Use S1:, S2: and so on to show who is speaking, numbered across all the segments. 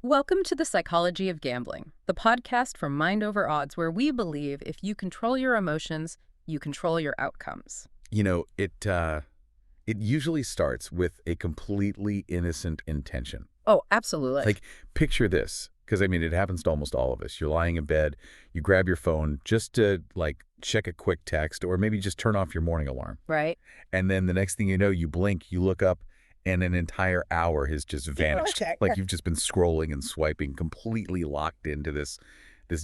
S1: Welcome to the Psychology of Gambling, the podcast from Mind Over Odds, where we believe if you control your emotions, you control your outcomes.
S2: It usually starts with a completely innocent intention.
S1: Oh, absolutely.
S2: Like, picture this, because, it happens to almost all of us. You're lying in bed, you grab your phone just to, check a quick text or maybe just turn off your morning alarm.
S1: Right.
S2: And then the next thing you know, you blink, you look up, and an entire hour has just vanished. Like you've just been scrolling and swiping, completely locked into this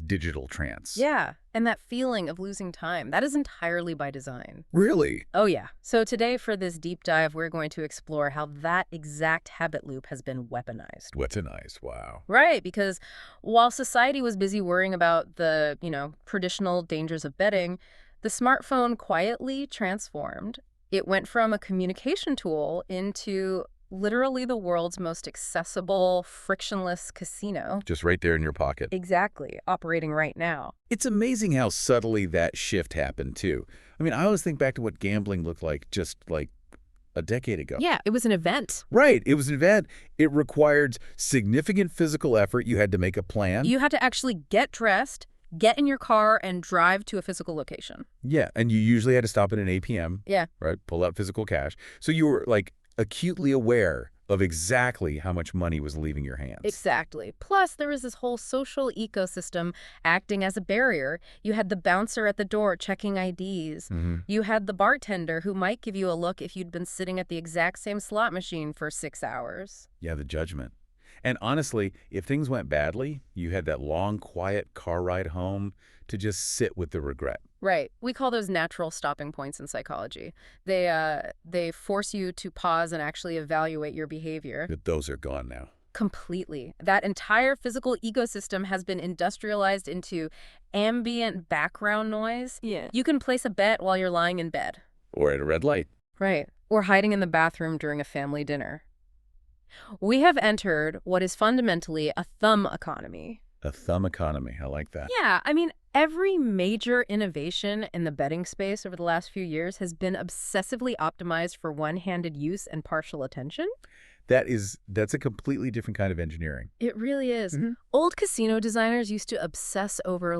S2: digital trance.
S1: Yeah, and that feeling of losing time, that is entirely by design.
S2: Really?
S1: Oh, yeah. So today, for this deep dive, we're going to explore how that exact habit loop has been weaponized.
S2: Weaponized, wow.
S1: Right, because while society was busy worrying about the, traditional dangers of betting, the smartphone quietly transformed. It went from a communication tool into literally the world's most accessible, frictionless casino.
S2: Just right there in your pocket.
S1: Exactly, operating right now.
S2: It's amazing how subtly that shift happened, too. I always think back to what gambling looked like just, a decade ago.
S1: Yeah, it was an event.
S2: Right. It was an event. It required significant physical effort. You had to make a plan.
S1: You had to actually get dressed, get in your car, and drive to a physical location.
S2: Yeah, and you usually had to stop at an APM.
S1: Yeah.
S2: Right, pull out physical cash. So you were, acutely aware of exactly how much money was leaving your hands.
S1: Exactly. Plus, there was this whole social ecosystem acting as a barrier. You had the bouncer at the door checking IDs. You had the bartender who might give you a look if you'd been sitting at the exact same slot machine for 6 hours.
S2: Yeah, the judgment. And honestly, if things went badly, you had that long, quiet car ride home to just sit with the regret.
S1: Right. We call those natural stopping points in psychology. They force you to pause and actually evaluate your behavior.
S2: But those are gone now.
S1: Completely. That entire physical ecosystem has been industrialized into ambient background noise. Yeah. You can place a bet while you're lying in bed.
S2: Or at a red light.
S1: Right. Or hiding in the bathroom during a family dinner. We have entered what is fundamentally a thumb economy.
S2: A thumb economy. I like that.
S1: Yeah, every major innovation in the betting space over the last few years has been obsessively optimized for one-handed use and partial attention.
S2: That's a completely different kind of engineering.
S1: It really is. Old casino designers used to obsess over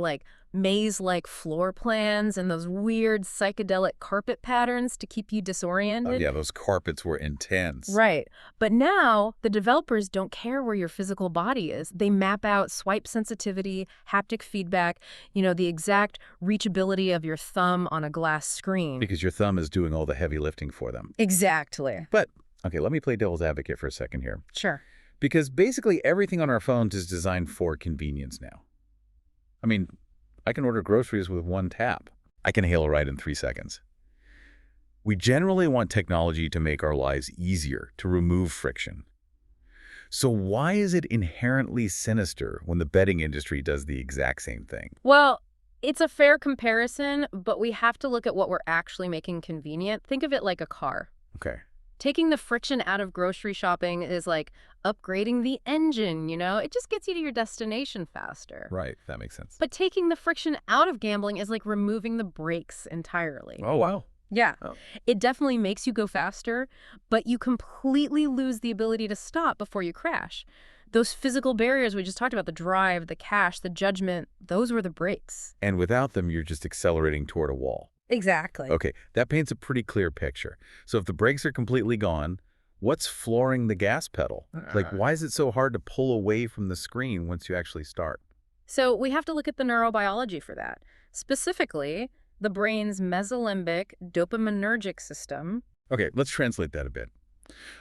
S1: maze-like floor plans and those weird psychedelic carpet patterns to keep you disoriented.
S2: Oh, yeah, those carpets were intense.
S1: Right. But now the developers don't care where your physical body is. They map out swipe sensitivity, haptic feedback, the exact reachability of your thumb on a glass screen.
S2: Because your thumb is doing all the heavy lifting for them.
S1: Exactly.
S2: But, okay, let me play devil's advocate for a second here.
S1: Sure.
S2: Because basically everything on our phones is designed for convenience now. I can order groceries with one tap. I can hail a ride in 3 seconds. We generally want technology to make our lives easier, to remove friction. So why is it inherently sinister when the betting industry does the exact same thing?
S1: Well, it's a fair comparison, but we have to look at what we're actually making convenient. Think of it like a car.
S2: Okay.
S1: Taking the friction out of grocery shopping is like upgrading the engine, It just gets you to your destination faster.
S2: Right, that makes sense.
S1: But taking the friction out of gambling is like removing the brakes entirely.
S2: Oh, wow.
S1: Yeah.
S2: Oh.
S1: It definitely makes you go faster, but you completely lose the ability to stop before you crash. Those physical barriers we just talked about, the drive, the cash, the judgment, those were the brakes.
S2: And without them, you're just accelerating toward a wall.
S1: Exactly.
S2: Okay, that paints a pretty clear picture. So if the brakes are completely gone, what's flooring the gas pedal? Why is it so hard to pull away from the screen once you actually start?
S1: So we have to look at the neurobiology for that. Specifically, the brain's mesolimbic dopaminergic system.
S2: Okay, let's translate that a bit.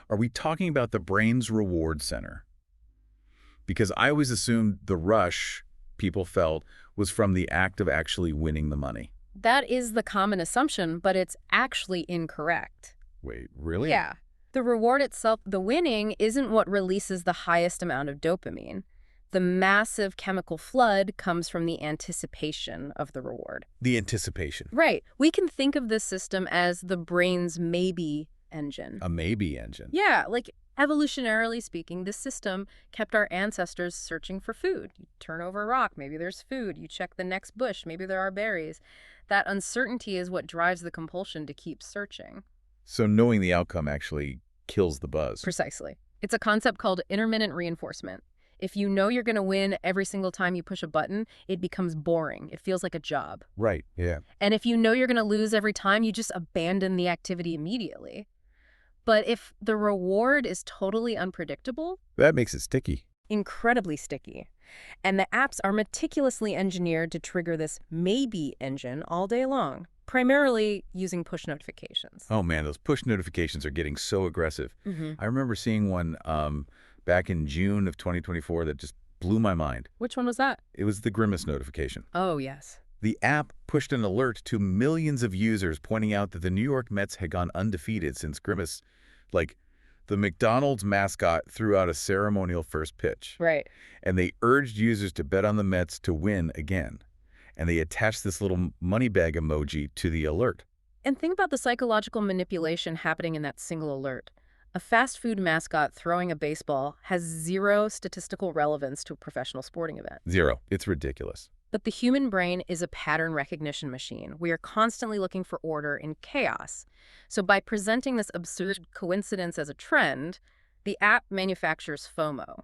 S2: Are we talking about the brain's reward center? Because I always assumed the rush people felt was from the act of actually winning the money.
S1: That is the common assumption, but it's actually incorrect.
S2: Wait, really?
S1: Yeah. The reward itself, the winning, isn't what releases the highest amount of dopamine. The massive chemical flood comes from the anticipation of the reward.
S2: The anticipation.
S1: Right. We can think of this system as the brain's maybe engine.
S2: A maybe engine.
S1: Yeah, evolutionarily speaking, this system kept our ancestors searching for food. You turn over a rock, maybe there's food. You check the next bush, maybe there are berries. That uncertainty is what drives the compulsion to keep searching.
S2: So knowing the outcome actually kills the buzz.
S1: Precisely. It's a concept called intermittent reinforcement. If you know you're going to win every single time you push a button, it becomes boring. It feels like a job.
S2: Right, yeah.
S1: And if you know you're going to lose every time, you just abandon the activity immediately. But if the reward is totally unpredictable,
S2: That makes it sticky.
S1: incredibly sticky. And the apps are meticulously engineered to trigger this maybe engine all day long, primarily using push notifications.
S2: Oh man, those push notifications are getting so aggressive. I remember seeing one back in June of 2024 that just blew my mind.
S1: Which one was that?
S2: It was the Grimace notification.
S1: Oh, yes.
S2: The app pushed an alert to millions of users pointing out that the New York Mets had gone undefeated since Grimace, like the McDonald's mascot, threw out a ceremonial first pitch.
S1: Right.
S2: And they urged users to bet on the Mets to win again. And they attached this little money bag emoji to the alert.
S1: And think about the psychological manipulation happening in that single alert. A fast food mascot throwing a baseball has zero statistical relevance to a professional sporting event.
S2: Zero. It's ridiculous.
S1: But the human brain is a pattern recognition machine. We are constantly looking for order in chaos. So by presenting this absurd coincidence as a trend, the app manufactures FOMO,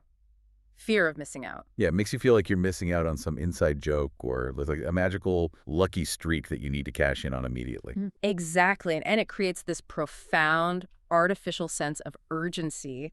S1: fear of missing out.
S2: Yeah, it makes you feel like you're missing out on some inside joke or like a magical lucky streak that you need to cash in on immediately.
S1: Exactly. And it creates this profound artificial sense of urgency.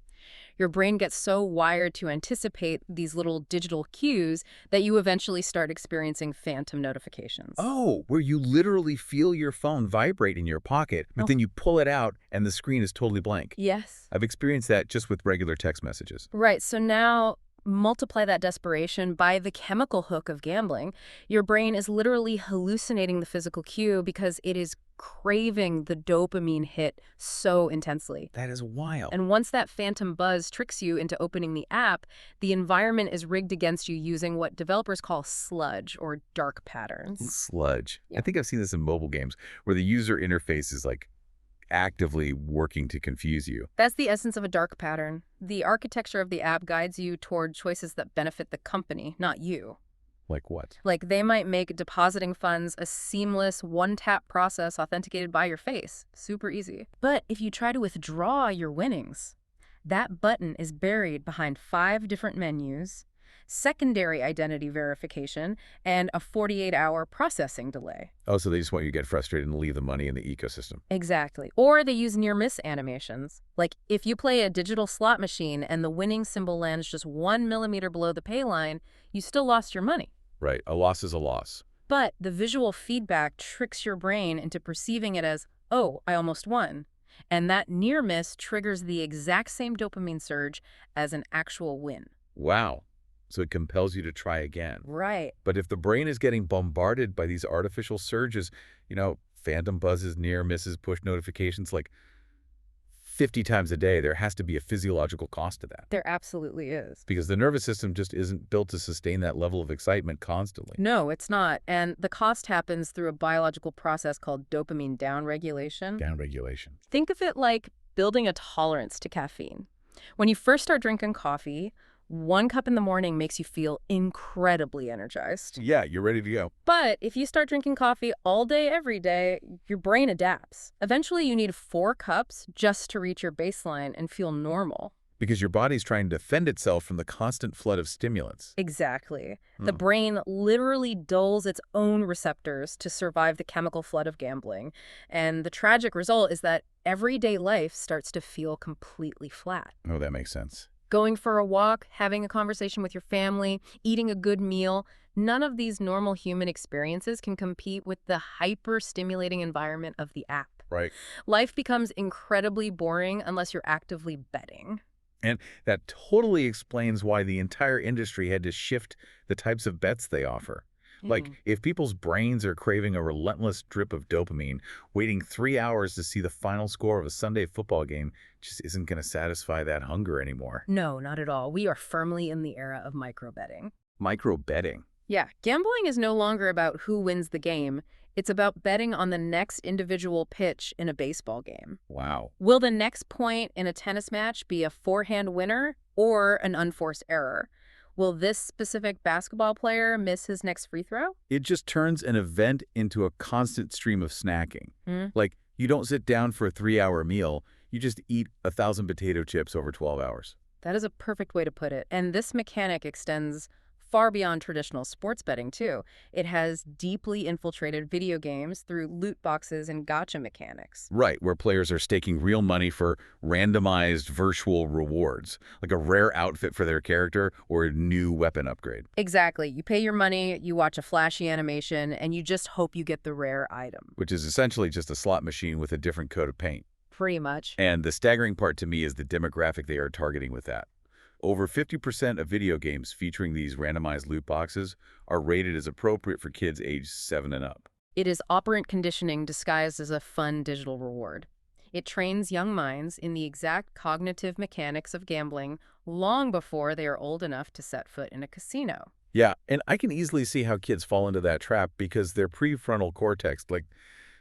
S1: Your brain gets so wired to anticipate these little digital cues that you eventually start experiencing phantom notifications.
S2: Oh, where you literally feel your phone vibrate in your pocket, but then you pull it out and the screen is totally blank.
S1: Yes.
S2: I've experienced that just with regular text messages.
S1: Right. So now multiply that desperation by the chemical hook of gambling. Your brain is literally hallucinating the physical cue because it is craving the dopamine hit so intensely.
S2: That is wild.
S1: And once that phantom buzz tricks you into opening the app, the environment is rigged against you using what developers call sludge or dark patterns.
S2: Sludge.
S1: Yeah.
S2: I think I've seen this in mobile games where the user interface is like actively working to confuse you.
S1: That's the essence of a dark pattern. The architecture of the app guides you toward choices that benefit the company, not you.
S2: Like what?
S1: Like they might make depositing funds a seamless one-tap process authenticated by your face. Super easy. But if you try to withdraw your winnings, that button is buried behind 5 different menus, secondary identity verification, and a 48-hour processing delay.
S2: Oh, so they just want you to get frustrated and leave the money in the ecosystem.
S1: Exactly. Or they use near-miss animations. Like if you play a digital slot machine and the winning symbol lands just 1 millimeter below the pay line, you still lost your money.
S2: Right. A loss is a loss.
S1: But the visual feedback tricks your brain into perceiving it as, oh, I almost won. And that near miss triggers the exact same dopamine surge as an actual win.
S2: Wow. So it compels you to try again.
S1: Right.
S2: But if the brain is getting bombarded by these artificial surges, phantom buzzes, near misses, push notifications, like 50 times a day, there has to be a physiological cost to that.
S1: There absolutely is.
S2: Because the nervous system just isn't built to sustain that level of excitement constantly.
S1: No, it's not. And the cost happens through a biological process called dopamine downregulation.
S2: Downregulation.
S1: Think of it like building a tolerance to caffeine. When you first start drinking coffee, 1 cup in the morning makes you feel incredibly energized.
S2: Yeah, you're ready to go.
S1: But if you start drinking coffee all day, every day, your brain adapts. Eventually, you need 4 cups just to reach your baseline and feel normal.
S2: Because your body's trying to defend itself from the constant flood of stimulants.
S1: Exactly. The brain literally dulls its own receptors to survive the chemical flood of gambling. And the tragic result is that everyday life starts to feel completely flat.
S2: Oh, that makes sense.
S1: Going for a walk, having a conversation with your family, eating a good meal, none of these normal human experiences can compete with the hyper-stimulating environment of the app.
S2: Right.
S1: Life becomes incredibly boring unless you're actively betting.
S2: And that totally explains why the entire industry had to shift the types of bets they offer. Like, if people's brains are craving a relentless drip of dopamine, waiting 3 hours to see the final score of a Sunday football game just isn't going to satisfy that hunger anymore.
S1: No, not at all. We are firmly in the era of micro-betting.
S2: Micro-betting.
S1: Yeah, gambling is no longer about who wins the game. It's about betting on the next individual pitch in a baseball game.
S2: Wow.
S1: Will the next point in a tennis match be a forehand winner or an unforced error? Will this specific basketball player miss his next free throw?
S2: It just turns an event into a constant stream of snacking. Like, you don't sit down for a 3-hour meal. You just eat 1,000 potato chips over 12 hours.
S1: That is a perfect way to put it. And this mechanic extends far beyond traditional sports betting, too. It has deeply infiltrated video games through loot boxes and gotcha mechanics.
S2: Right, where players are staking real money for randomized virtual rewards, like a rare outfit for their character or a new weapon upgrade.
S1: Exactly. You pay your money, you watch a flashy animation, and you just hope you get the rare item.
S2: Which is essentially just a slot machine with a different coat of paint.
S1: Pretty much.
S2: And the staggering part to me is the demographic they are targeting with that. Over 50% of video games featuring these randomized loot boxes are rated as appropriate for kids aged 7 and up.
S1: It is operant conditioning disguised as a fun digital reward. It trains young minds in the exact cognitive mechanics of gambling long before they are old enough to set foot in a casino.
S2: Yeah, and I can easily see how kids fall into that trap because their prefrontal cortex, like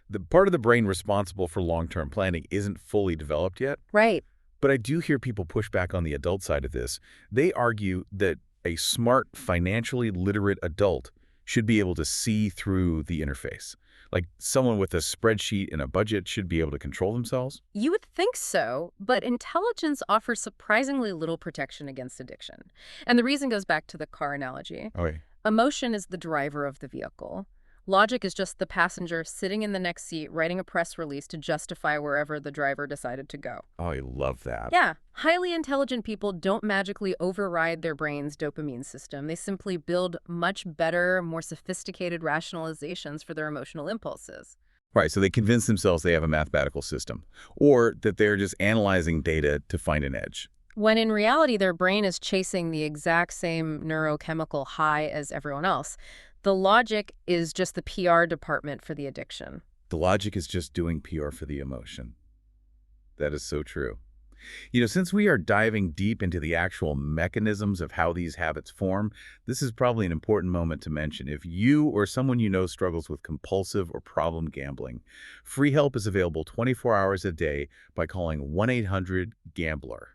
S2: the part of the brain responsible for long-term planning, isn't fully developed yet.
S1: Right.
S2: But I do hear people push back on the adult side of this. They argue that a smart, financially literate adult should be able to see through the interface. Like someone with a spreadsheet and a budget should be able to control themselves.
S1: You would think so, but intelligence offers surprisingly little protection against addiction. And the reason goes back to the car analogy.
S2: Okay.
S1: Emotion is the driver of the vehicle. Logic is just the passenger sitting in the next seat writing a press release to justify wherever the driver decided to go.
S2: Oh, I love that.
S1: Yeah, highly intelligent people don't magically override their brain's dopamine system. They simply build much better, more sophisticated rationalizations for their emotional impulses.
S2: Right, so they convince themselves they have a mathematical system, or that they're just analyzing data to find an edge.
S1: When in reality, their brain is chasing the exact same neurochemical high as everyone else. The logic is just the PR department for the addiction.
S2: The logic is just doing PR for the emotion. That is so true. Since we are diving deep into the actual mechanisms of how these habits form, this is probably an important moment to mention. If you or someone you know struggles with compulsive or problem gambling, free help is available 24 hours a day by calling 1-800-GAMBLER.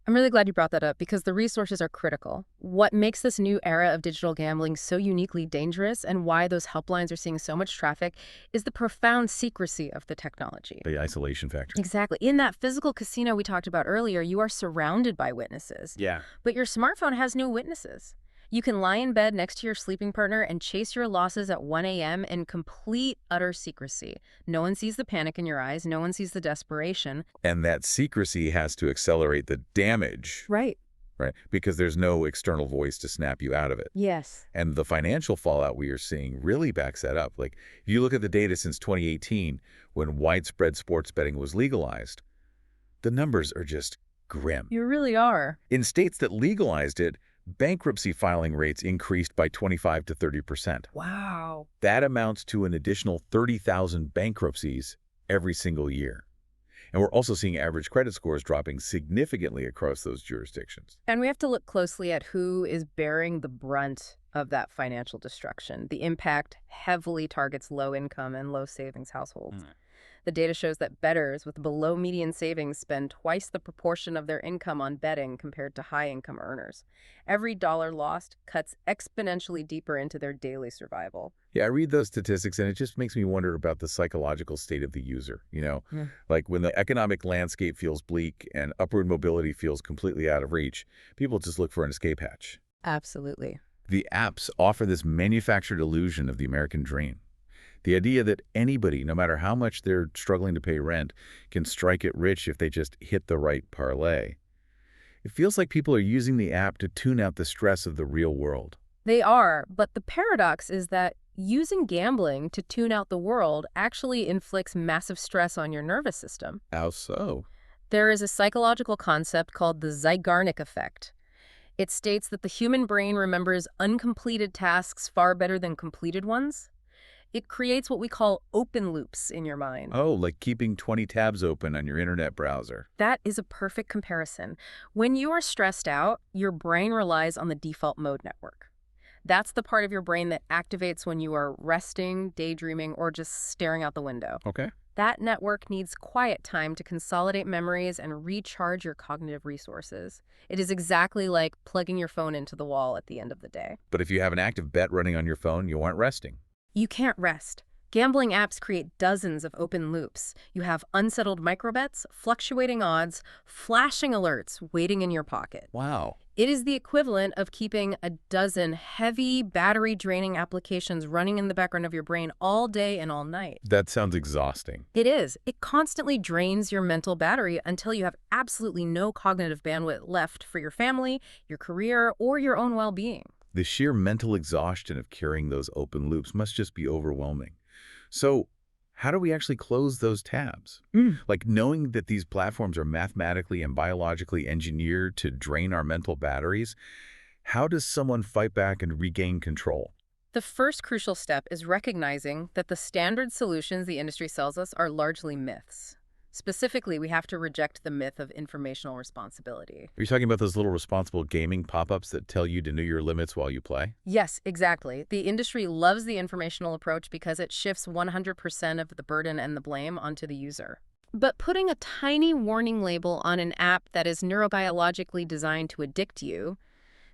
S1: I'm really glad you brought that up because the resources are critical. What makes this new era of digital gambling so uniquely dangerous and why those helplines are seeing so much traffic is the profound secrecy of the technology.
S2: The isolation factor.
S1: Exactly. In that physical casino we talked about earlier, you are surrounded by witnesses.
S2: Yeah.
S1: But your smartphone has no witnesses. You can lie in bed next to your sleeping partner and chase your losses at 1 a.m. in complete, utter secrecy. No one sees the panic in your eyes. No one sees the desperation.
S2: And that secrecy has to accelerate the damage.
S1: Right.
S2: Right? Because there's no external voice to snap you out of it.
S1: Yes.
S2: And the financial fallout we are seeing really backs that up. Like, if you look at the data since 2018, when widespread sports betting was legalized, the numbers are just grim.
S1: You really are.
S2: In states that legalized it, bankruptcy filing rates increased by 25 to 30%.
S1: Wow.
S2: That amounts to an additional 30,000 bankruptcies every single year. And we're also seeing average credit scores dropping significantly across those jurisdictions.
S1: And we have to look closely at who is bearing the brunt of that financial destruction. The impact heavily targets low-income and low-savings households. The data shows that bettors with below-median savings spend twice the proportion of their income on betting compared to high-income earners. Every dollar lost cuts exponentially deeper into their daily survival.
S2: Yeah, I read those statistics, and it just makes me wonder about the psychological state of the user. Like when the economic landscape feels bleak and upward mobility feels completely out of reach, people just look for an escape hatch.
S1: Absolutely.
S2: The apps offer this manufactured illusion of the American dream. The idea that anybody, no matter how much they're struggling to pay rent, can strike it rich if they just hit the right parlay. It feels like people are using the app to tune out the stress of the real world.
S1: They are, but the paradox is that using gambling to tune out the world actually inflicts massive stress on your nervous system.
S2: How so?
S1: There is a psychological concept called the Zeigarnik effect. It states that the human brain remembers uncompleted tasks far better than completed ones. It creates what we call open loops in your mind.
S2: Oh, like keeping 20 tabs open on your internet browser.
S1: That is a perfect comparison. When you are stressed out, your brain relies on the default mode network. That's the part of your brain that activates when you are resting, daydreaming, or just staring out the window.
S2: Okay.
S1: That network needs quiet time to consolidate memories and recharge your cognitive resources. It is exactly like plugging your phone into the wall at the end of the day.
S2: But if you have an active bet running on your phone, you aren't resting.
S1: You can't rest. Gambling apps create dozens of open loops. You have unsettled microbets, fluctuating odds, flashing alerts waiting in your pocket.
S2: Wow.
S1: It is the equivalent of keeping a dozen heavy, battery-draining applications running in the background of your brain all day and all night.
S2: That sounds exhausting.
S1: It is. It constantly drains your mental battery until you have absolutely no cognitive bandwidth left for your family, your career, or your own well-being.
S2: The sheer mental exhaustion of carrying those open loops must just be overwhelming. So, how do we actually close those tabs? Like knowing that these platforms are mathematically and biologically engineered to drain our mental batteries, how does someone fight back and regain control?
S1: The first crucial step is recognizing that the standard solutions the industry sells us are largely myths. Specifically, we have to reject the myth of informational responsibility.
S2: Are you talking about those little responsible gaming pop-ups that tell you to know your limits while you play?
S1: Yes, exactly. The industry loves the informational approach because it shifts 100% of the burden and the blame onto the user. But putting a tiny warning label on an app that is neurobiologically designed to addict you,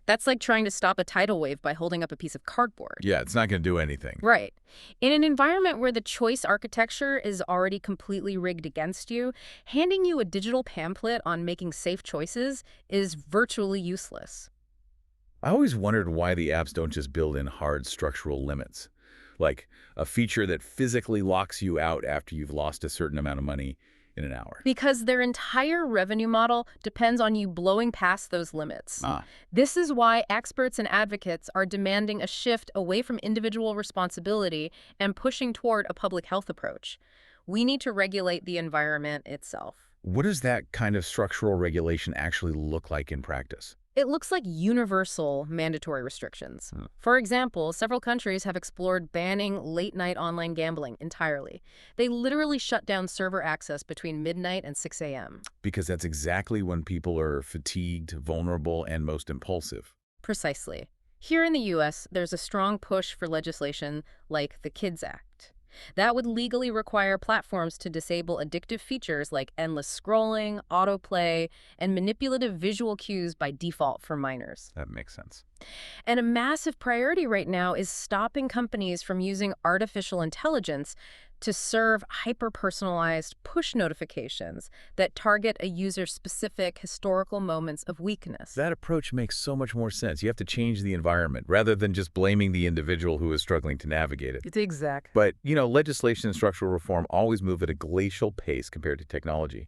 S1: that's like trying to stop a tidal wave by holding up a piece of cardboard.
S2: Yeah, it's not going to do anything.
S1: Right. In an environment where the choice architecture is already completely rigged against you, handing you a digital pamphlet on making safe choices is virtually useless.
S2: I always wondered why the apps don't just build in hard structural limits, like a feature that physically locks you out after you've lost a certain amount of money in an hour.
S1: Because their entire revenue model depends on you blowing past those limits. This is why experts and advocates are demanding a shift away from individual responsibility and pushing toward a public health approach. We need to regulate the environment itself.
S2: What does that kind of structural regulation actually look like in practice?
S1: It looks like universal mandatory restrictions. For example, several countries have explored banning late-night online gambling entirely. They literally shut down server access between midnight and 6 a.m.
S2: Because that's exactly when people are fatigued, vulnerable, and most impulsive.
S1: Precisely. Here in the U.S., there's a strong push for legislation like the KIDS Act. That would legally require platforms to disable addictive features like endless scrolling, autoplay, and manipulative visual cues by default for minors.
S2: That makes sense.
S1: And a massive priority right now is stopping companies from using artificial intelligence to serve hyper-personalized push notifications that target a user's specific historical moments of weakness.
S2: That approach makes so much more sense. You have to change the environment rather than just blaming the individual who is struggling to navigate it.
S1: It's exact.
S2: But, legislation and structural reform always move at a glacial pace compared to technology.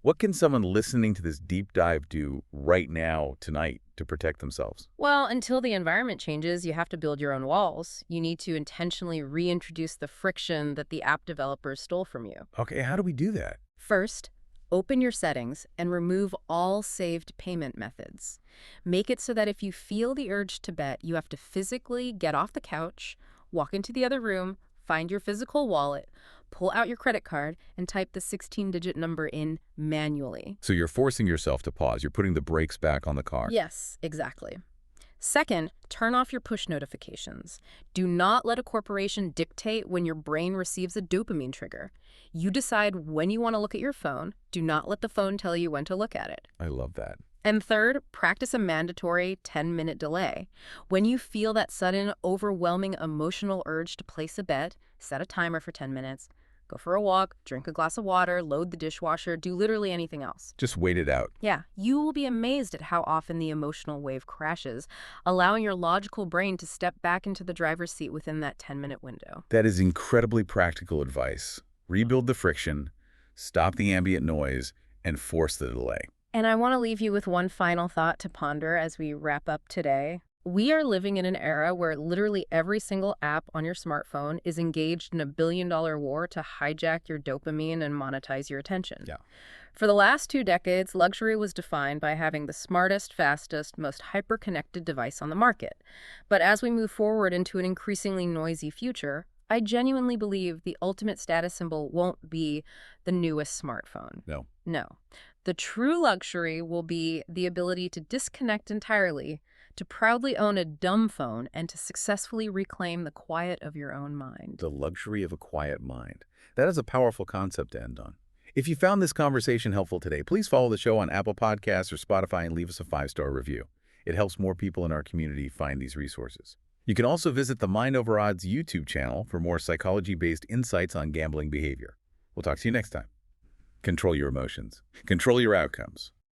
S2: What can someone listening to this deep dive do right now, tonight, to protect themselves?
S1: Well, until the environment changes, you have to build your own walls. You need to intentionally reintroduce the friction that the app developers stole from you.
S2: Okay, how do we do that?
S1: First, open your settings and remove all saved payment methods. Make it so that if you feel the urge to bet, you have to physically get off the couch, walk into the other room, find your physical wallet, pull out your credit card, and type the 16-digit number in manually.
S2: So you're forcing yourself to pause. You're putting the brakes back on the car.
S1: Yes, exactly. Second, turn off your push notifications. Do not let a corporation dictate when your brain receives a dopamine trigger. You decide when you want to look at your phone. Do not let the phone tell you when to look at it.
S2: I love that.
S1: And third, practice a mandatory 10-minute delay. When you feel that sudden, overwhelming emotional urge to place a bet, set a timer for 10 minutes. Go for a walk, drink a glass of water, load the dishwasher, do literally anything else.
S2: Just wait it out.
S1: Yeah, you will be amazed at how often the emotional wave crashes, allowing your logical brain to step back into the driver's seat within that 10-minute window.
S2: That is incredibly practical advice. Rebuild the friction, stop the ambient noise, and force the delay.
S1: And I want to leave you with one final thought to ponder as we wrap up today. We are living in an era where literally every single app on your smartphone is engaged in a billion-dollar war to hijack your dopamine and monetize your attention.
S2: Yeah.
S1: For the last 2 decades, luxury was defined by having the smartest, fastest, most hyper-connected device on the market. But as we move forward into an increasingly noisy future, I genuinely believe the ultimate status symbol won't be the newest smartphone.
S2: No.
S1: No. The true luxury will be the ability to disconnect entirely, to proudly own a dumb phone, and to successfully reclaim the quiet of your own mind.
S2: The luxury of a quiet mind. That is a powerful concept to end on. If you found this conversation helpful today, please follow the show on Apple Podcasts or Spotify and leave us a 5-star review. It helps more people in our community find these resources. You can also visit the Mind Over Odds YouTube channel for more psychology-based insights on gambling behavior. We'll talk to you next time. Control your emotions. Control your outcomes.